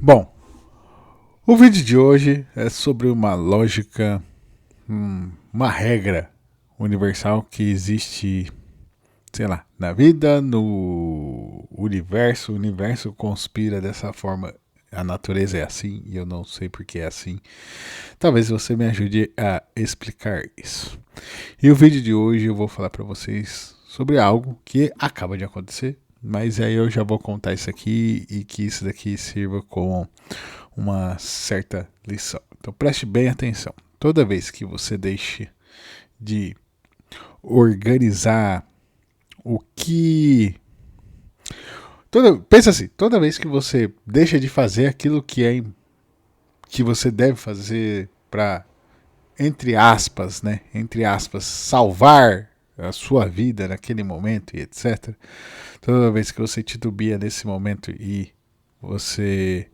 Bom, o vídeo de hoje é sobre uma lógica, uma regra universal que existe, sei lá, na vida, no universo. O universo conspira dessa forma. A natureza é assim e eu não sei porque é assim. Talvez você me ajude a explicar isso. E o vídeo de hoje eu vou falar para vocês sobre algo que acaba de acontecer, mas aí eu já vou contar isso aqui e que isso daqui sirva como uma certa lição. Então preste bem atenção. Toda vez que você deixe de organizar o que... Pensa assim, toda vez que você deixa de fazer aquilo que você deve fazer para, entre aspas, né? Entre aspas, salvar a sua vida naquele momento e etc. Toda vez que você titubia nesse momento e você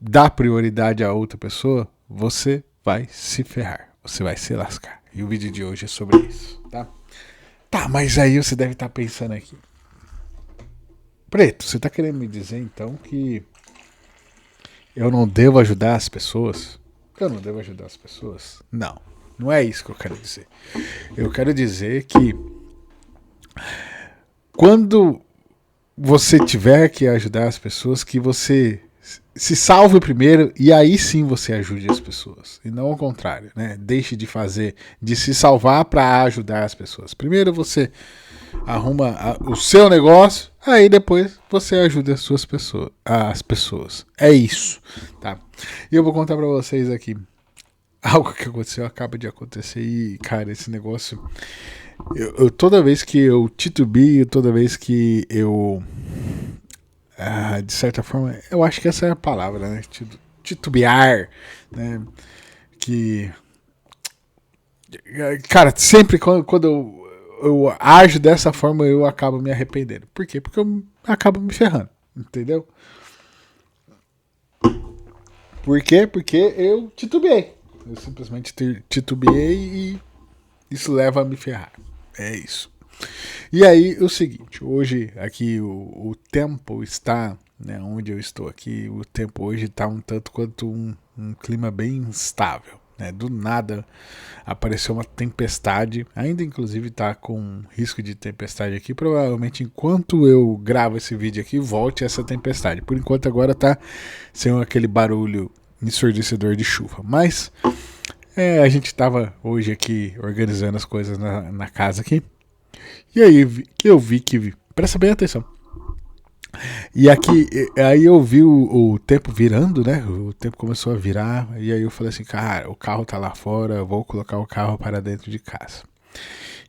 dá prioridade a outra pessoa, você vai se ferrar, você vai se lascar. E o vídeo de hoje é sobre isso, tá? Tá, mas aí você deve estar pensando aqui. Preto, você tá querendo me dizer então que eu não devo ajudar as pessoas? Eu não devo ajudar as pessoas? Não, não é isso que eu quero dizer. Eu quero dizer que quando você tiver que ajudar as pessoas, que você se salve primeiro e aí sim você ajude as pessoas. E não ao contrário, né? Deixe de fazer, de se salvar para ajudar as pessoas. Primeiro você arruma o seu negócio, aí depois você ajuda as pessoas. É isso, tá? E eu vou contar para vocês aqui algo que aconteceu, acaba de acontecer e, cara, esse negócio... toda vez que eu titubio, toda vez que eu... de certa forma, eu acho que essa é a palavra, né? Titubear, né? Que... Cara, sempre quando eu ajo dessa forma, eu acabo me arrependendo. Por quê? Porque eu acabo me ferrando, entendeu? Por quê? Porque eu titubeei. Eu simplesmente titubeei e isso leva a me ferrar. É isso. E aí, o seguinte, hoje aqui o tempo está, né, onde eu estou aqui, o tempo hoje está um tanto quanto um clima bem instável. Né? Do nada apareceu uma tempestade, ainda inclusive está com risco de tempestade aqui. Provavelmente enquanto eu gravo esse vídeo aqui, volte essa tempestade. Por enquanto agora está sem aquele barulho ensurdecedor de chuva. Mas a gente estava hoje aqui organizando as coisas na casa aqui. E aí eu vi que... Presta bem atenção. E aqui, aí eu vi o tempo virando, né? O tempo começou a virar. E aí eu falei assim, cara, o carro tá lá fora, eu vou colocar o carro para dentro de casa.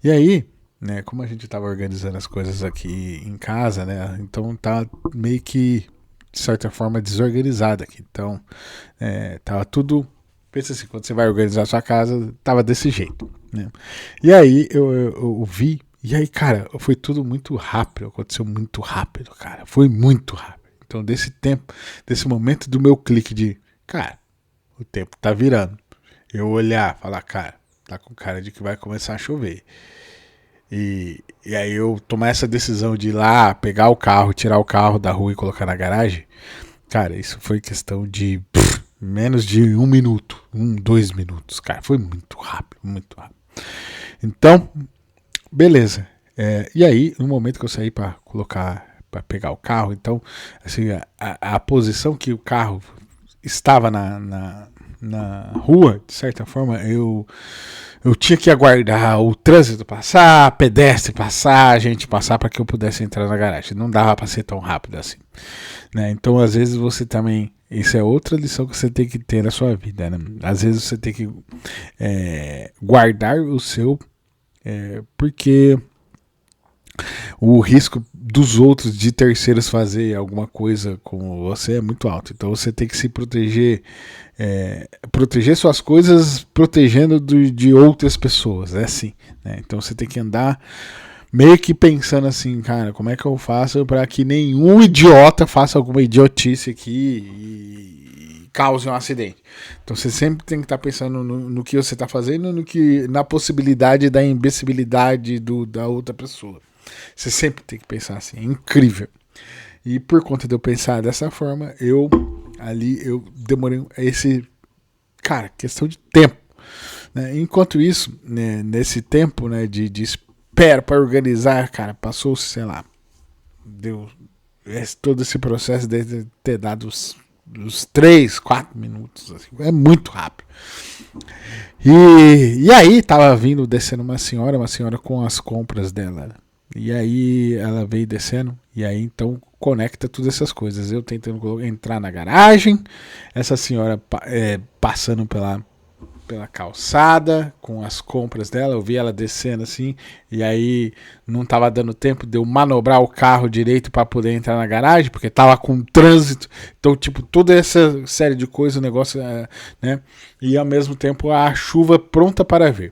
E aí, né, como a gente tava organizando as coisas aqui em casa, né? Então tá meio que, de certa forma, desorganizado aqui. Então, tava tudo... Pensa assim, quando você vai organizar a sua casa, tava desse jeito, né? E aí eu vi... E aí, cara, foi tudo muito rápido, aconteceu muito rápido, cara, foi muito rápido. Então, desse momento do meu clique de, cara, o tempo tá virando, eu olhar, falar, cara, tá com cara de que vai começar a chover. E aí eu tomar essa decisão de ir lá, pegar o carro, tirar o carro da rua e colocar na garagem, cara, isso foi questão de menos de 1 minuto, 2 minutos, cara, foi muito rápido, muito rápido. Então... Beleza. E aí, no momento que eu saí para pegar o carro, então, assim, a posição que o carro estava na rua, de certa forma, eu tinha que aguardar o trânsito passar, pedestre passar, a gente passar para que eu pudesse entrar na garagem. Não dava para ser tão rápido assim, né? Então, às vezes você também... Isso é outra lição que você tem que ter na sua vida, né? Às vezes você tem que guardar o seu... porque o risco dos outros, de terceiros, fazer alguma coisa com você é muito alto. Então você tem que se proteger, proteger suas coisas, protegendo de outras pessoas. É assim, né? Então você tem que andar meio que pensando assim, cara, como é que eu faço para que nenhum idiota faça alguma idiotice aqui e cause um acidente. Então você sempre tem que estar pensando no que você está fazendo, na possibilidade da imbecilidade da outra pessoa. Você sempre tem que pensar assim, é incrível. E por conta de eu pensar dessa forma, eu demorei cara, questão de tempo. Né? Enquanto isso, né, nesse tempo, né, de espera para organizar, cara, passou, sei lá, deu todo esse processo de ter dado uns 3, 4 minutos. Assim, é muito rápido. E aí tava descendo uma senhora com as compras dela. E aí ela veio descendo, e aí então conecta todas essas coisas. Eu tentando entrar na garagem, essa senhora passando pela calçada com as compras dela, eu vi ela descendo assim, e aí não tava dando tempo de eu manobrar o carro direito para poder entrar na garagem, porque tava com trânsito, então tipo, toda essa série de coisas, o negócio, né, e ao mesmo tempo a chuva pronta para vir.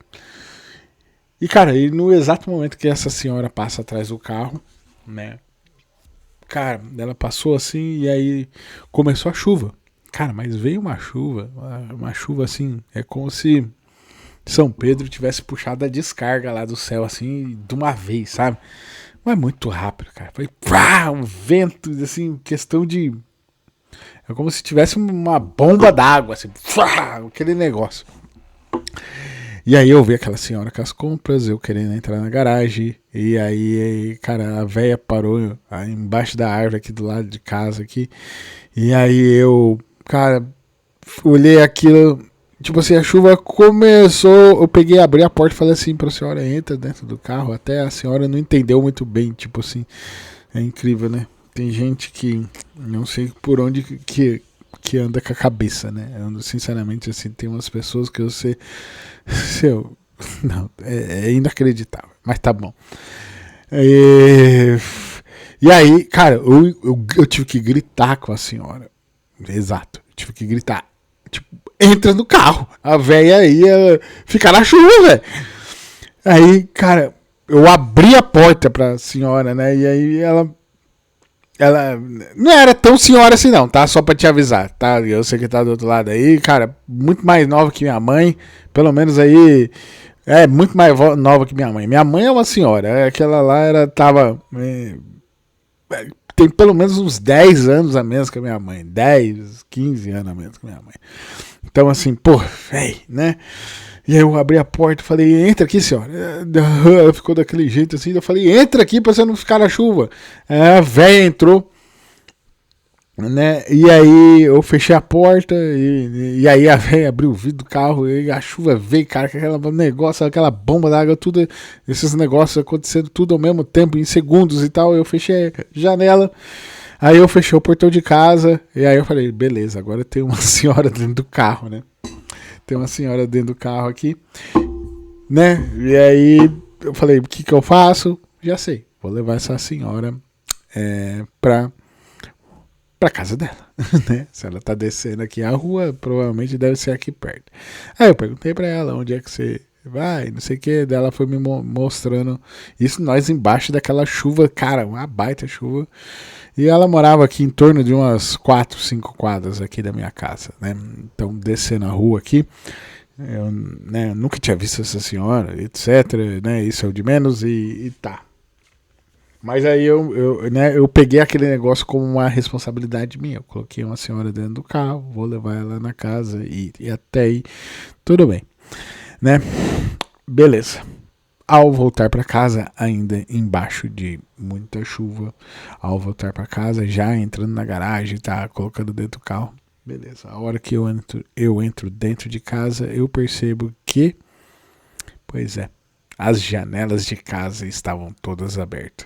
E cara, e no exato momento que essa senhora passa atrás do carro, né, cara, ela passou assim, e aí começou a chuva. Cara, mas veio uma chuva assim, é como se São Pedro tivesse puxado a descarga lá do céu assim, de uma vez, sabe? Mas muito rápido, cara. Foi um vento, assim, questão de. É como se tivesse uma bomba d'água, assim, aquele negócio. E aí eu vi aquela senhora com as compras, eu querendo entrar na garagem, e aí, cara, a véia parou embaixo da árvore aqui do lado de casa aqui, e aí eu, cara, olhei aquilo, tipo assim, a chuva começou, eu peguei, abri a porta e falei assim pra senhora, entra dentro do carro, até a senhora não entendeu muito bem, tipo assim, é incrível, né? Tem gente que não sei por onde que anda com a cabeça, né? Eu, sinceramente, assim, tem umas pessoas que eu sei, não, é inacreditável, mas tá bom. E aí, cara, eu tive que gritar com a senhora. Exato, eu tive que gritar. Tipo, entra no carro. A véia ia ficar na chuva, velho. Aí, cara, eu abri a porta pra senhora, né? E aí ela não era tão senhora assim não, tá? Só pra te avisar, tá? Eu sei que tá do outro lado aí, cara, muito mais nova que minha mãe, pelo menos aí, muito mais nova que minha mãe. Minha mãe é uma senhora, aquela lá tava, tem pelo menos uns 10 anos a menos que a minha mãe, 10, 15 anos a menos que a minha mãe. Então assim, pô, véi, né? E aí eu abri a porta e falei, entra aqui, senhora. Ela ficou daquele jeito assim. Eu falei, entra aqui pra você não ficar na chuva. A véia entrou, né? E aí eu fechei a porta e aí a véia abriu o vidro do carro e a chuva veio, cara, com aquela negócio, aquela bomba d'água, tudo, esses negócios acontecendo tudo ao mesmo tempo, em segundos e tal. Eu fechei a janela. Aí eu fechei o portão de casa e aí eu falei, beleza, agora tem uma senhora dentro do carro, né? Tem uma senhora dentro do carro aqui, né? E aí eu falei, o que eu faço? Já sei, vou levar essa senhora pra casa dela, né? Se ela tá descendo aqui a rua, provavelmente deve ser aqui perto. Aí eu perguntei pra ela, onde é que você vai, não sei o que, dela foi me mostrando, isso nós embaixo daquela chuva, cara, uma baita chuva. E ela morava aqui em torno de umas 4, 5 quadras aqui da minha casa, né? Então, descendo a rua aqui, eu, né, nunca tinha visto essa senhora, etc, né? Isso é o de menos e tá. Mas aí eu peguei aquele negócio como uma responsabilidade minha. Eu coloquei uma senhora dentro do carro, vou levar ela na casa e até aí tudo bem, né? Beleza. Ao voltar para casa, ainda embaixo de muita chuva, ao voltar para casa, já entrando na garagem, tá colocando dentro do carro, beleza. A hora que eu entro dentro de casa, eu percebo que, pois é, as janelas de casa estavam todas abertas.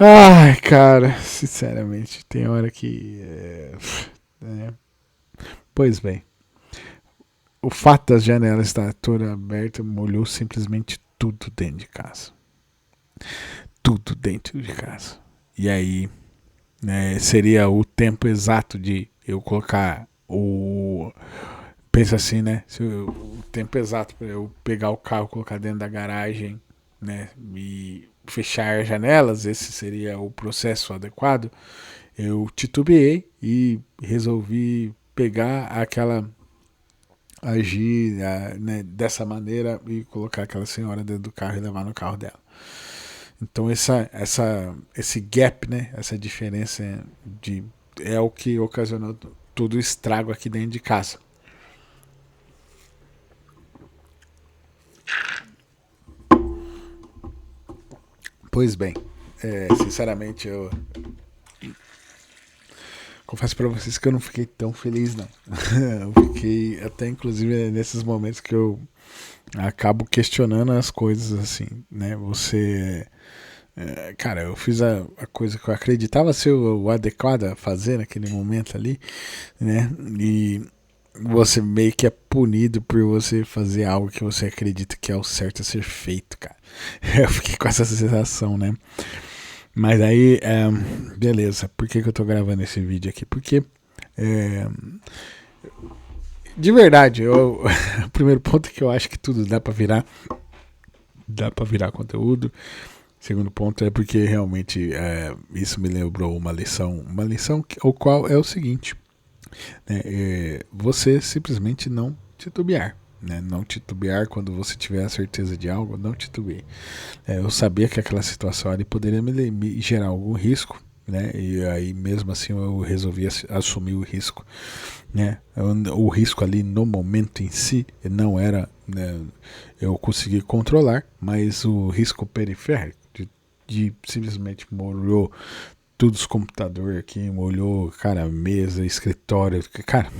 Ai, cara, sinceramente, tem hora que, pois bem. O fato das janelas estar toda aberta molhou simplesmente tudo dentro de casa. Tudo dentro de casa. E aí, né, seria o tempo exato de eu colocar o. Pensa assim, né? O tempo exato para eu pegar o carro, colocar dentro da garagem, né? E fechar as janelas, esse seria o processo adequado. Eu titubeei e resolvi pegar agir, né, dessa maneira e colocar aquela senhora dentro do carro e levar no carro dela. Então esse gap, né, essa diferença é o que ocasionou todo o estrago aqui dentro de casa. Pois bem, sinceramente eu confesso pra vocês que eu não fiquei tão feliz não. Eu fiquei até inclusive nesses momentos que eu acabo questionando as coisas assim, né? Cara, eu fiz a coisa que eu acreditava ser o adequado a fazer naquele momento ali, né? E você meio que é punido por você fazer algo que você acredita que é o certo a ser feito, cara. Eu fiquei com essa sensação, né? Mas aí, beleza. Por que eu tô gravando esse vídeo aqui? Porque, de verdade, o primeiro ponto é que eu acho que tudo dá pra virar conteúdo. Segundo ponto é porque realmente isso me lembrou uma lição o qual é o seguinte, né, você simplesmente não titubear, né, não titubear quando você tiver a certeza de algo, não titubear. Eu sabia que aquela situação ali poderia me gerar algum risco, né, e aí mesmo assim eu resolvi assumir o risco, né, o risco ali no momento em si não era, né, eu consegui controlar, mas o risco periférico de simplesmente molhou tudo os computadores aqui, molhou, cara, mesa, escritório, cara,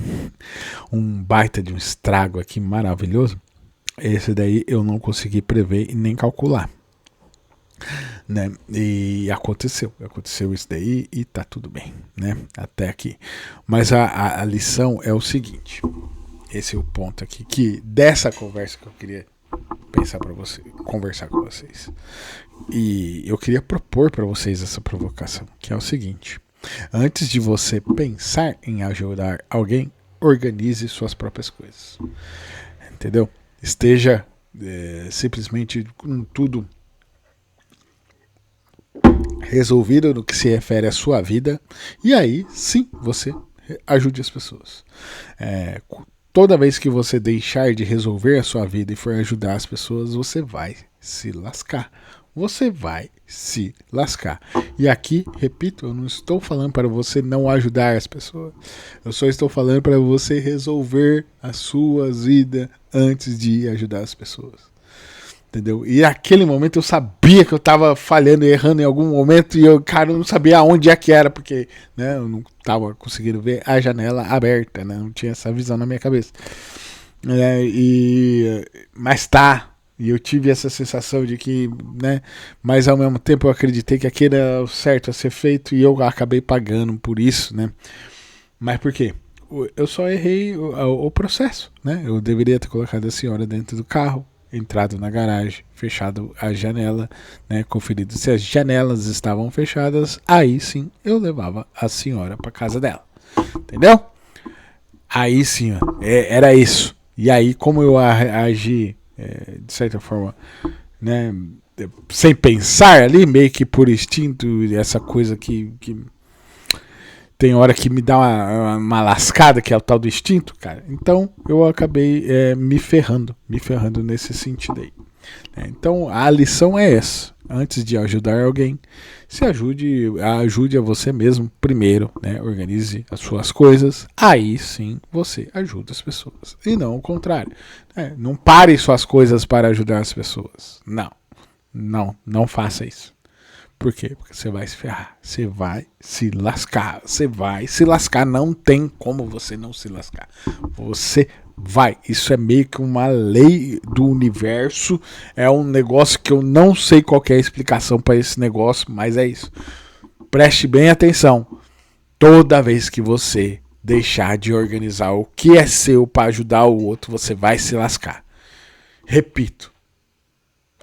um baita de um estrago aqui maravilhoso. Esse daí eu não consegui prever e nem calcular, né? E aconteceu isso daí e tá tudo bem, né? Até aqui. Mas a lição é o seguinte, esse é o ponto aqui, que dessa conversa que eu queria pensar para você, conversar com vocês. E eu queria propor para vocês essa provocação, que é o seguinte: antes de você pensar em ajudar alguém, organize suas próprias coisas. Entendeu? Esteja simplesmente com tudo resolvido no que se refere à sua vida, e aí sim você ajude as pessoas. Toda vez que você deixar de resolver a sua vida e for ajudar as pessoas, você vai se lascar. Você vai se lascar. E aqui, repito, eu não estou falando para você não ajudar as pessoas. Eu só estou falando para você resolver a sua vida antes de ajudar as pessoas. Entendeu? E naquele momento eu sabia que eu tava falhando e errando em algum momento e eu, cara, não sabia aonde é que era, porque, né, eu não tava conseguindo ver a janela aberta, né? Não tinha essa visão na minha cabeça. Mas tá. E eu tive essa sensação de que, né, mas ao mesmo tempo eu acreditei que aquilo era o certo a ser feito e eu acabei pagando por isso, né? Mas por quê? Eu só errei o processo, né? Eu deveria ter colocado a senhora dentro do carro, entrado na garagem, fechado a janela, né, conferido se as janelas estavam fechadas, aí sim eu levava a senhora para casa dela, entendeu? Aí sim, era isso. E aí como eu agi de certa forma, né, sem pensar ali, meio que por instinto, essa coisa que tem hora que me dá uma lascada, que é o tal do instinto, cara. Então eu acabei me ferrando nesse sentido aí. Então a lição é essa: antes de ajudar alguém, ajude a você mesmo primeiro, né? Organize as suas coisas, aí sim você ajuda as pessoas, e não o contrário, né? Não pare suas coisas para ajudar as pessoas, não faça isso. Por quê? Porque você vai se ferrar, você vai se lascar, não tem como você não se lascar, você vai, isso é meio que uma lei do universo, é um negócio que eu não sei qual é a explicação para esse negócio, mas é isso. Preste bem atenção, toda vez que você deixar de organizar o que é seu para ajudar o outro, você vai se lascar. Repito,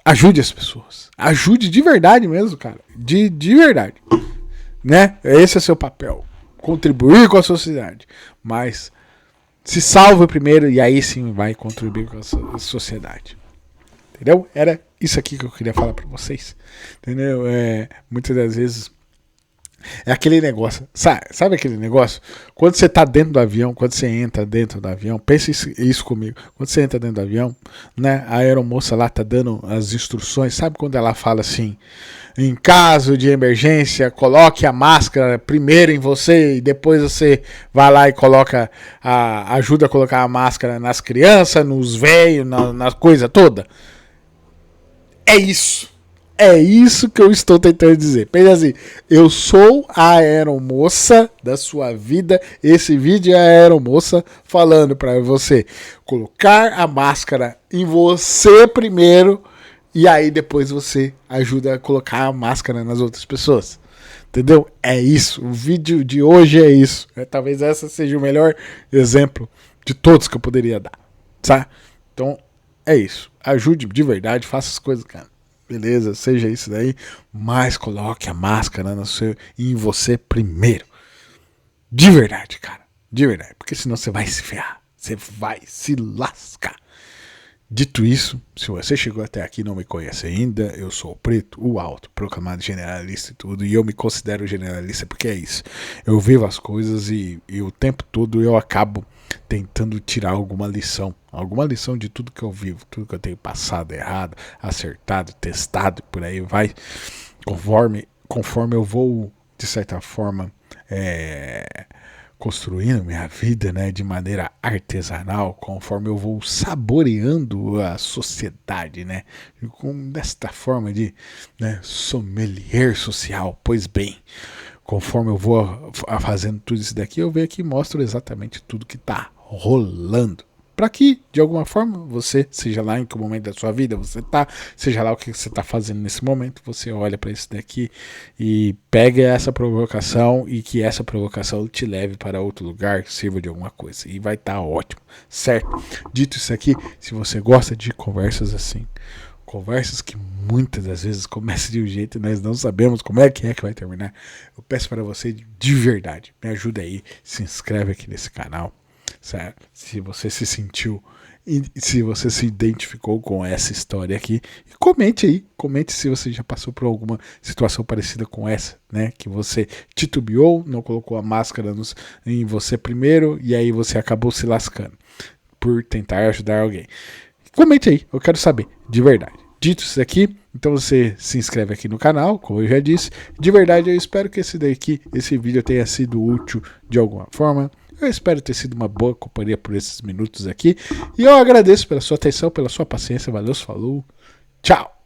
ajude as pessoas. Ajude de verdade mesmo, cara. De verdade. Né? Esse é seu papel. Contribuir com a sociedade. Mas se salve primeiro e aí sim vai contribuir com a sociedade. Entendeu? Era isso aqui que eu queria falar pra vocês. Entendeu? Muitas das vezes É aquele negócio, sabe aquele negócio? Quando você tá dentro do avião, quando você entra dentro do avião, pense isso comigo. Quando você entra dentro do avião, né, a aeromoça lá tá dando as instruções, sabe quando ela fala assim, em caso de emergência, coloque a máscara primeiro em você e depois você vai lá e ajuda a colocar a máscara nas crianças, nos velhos, na coisa toda. É isso. É isso que eu estou tentando dizer. Pensa assim, eu sou a aeromoça da sua vida. Esse vídeo é a aeromoça falando para você colocar a máscara em você primeiro e aí depois você ajuda a colocar a máscara nas outras pessoas. Entendeu? É isso. O vídeo de hoje é isso. Talvez esse seja o melhor exemplo de todos que eu poderia dar. Tá? Então, é isso. Ajude de verdade, faça as coisas, cara. Beleza, seja isso daí, mas coloque a máscara em você primeiro. De verdade, cara. De verdade. Porque senão você vai se ferrar. Você vai se lascar. Dito isso, se você chegou até aqui e não me conhece ainda, eu sou o Preto, o Alto, proclamado generalista e tudo, e eu me considero generalista porque é isso. Eu vivo as coisas e o tempo todo eu acabo tentando tirar alguma lição de tudo que eu vivo, tudo que eu tenho passado errado, acertado, testado, por aí vai, conforme eu vou, de certa forma, construindo minha vida, né, de maneira artesanal, conforme eu vou saboreando a sociedade, né, desta forma de, né, sommelier social. Pois bem, conforme eu vou fazendo tudo isso daqui, eu venho aqui e mostro exatamente tudo que está rolando. Para que, de alguma forma, você, seja lá em que momento da sua vida você tá, seja lá o que você está fazendo nesse momento, você olha para isso daqui e pega essa provocação e que essa provocação te leve para outro lugar, sirva de alguma coisa. E vai estar ótimo, certo? Dito isso aqui, se você gosta de conversas assim, conversas que muitas das vezes começam de um jeito e nós não sabemos como é que vai terminar, eu peço para você de verdade, me ajuda aí, se inscreve aqui nesse canal. Certo? Se você se sentiu e se você se identificou com essa história aqui, comente aí, comente se você já passou por alguma situação parecida com essa, né? Que você titubeou, não colocou a máscara em você primeiro e aí você acabou se lascando por tentar ajudar alguém. Comente aí, eu quero saber, de verdade. Dito isso aqui, então você se inscreve aqui no canal, como eu já disse. De verdade, eu espero que esse vídeo tenha sido útil de alguma forma. Eu espero ter sido uma boa companhia por esses minutos aqui. E eu agradeço pela sua atenção, pela sua paciência. Valeu, falou, tchau!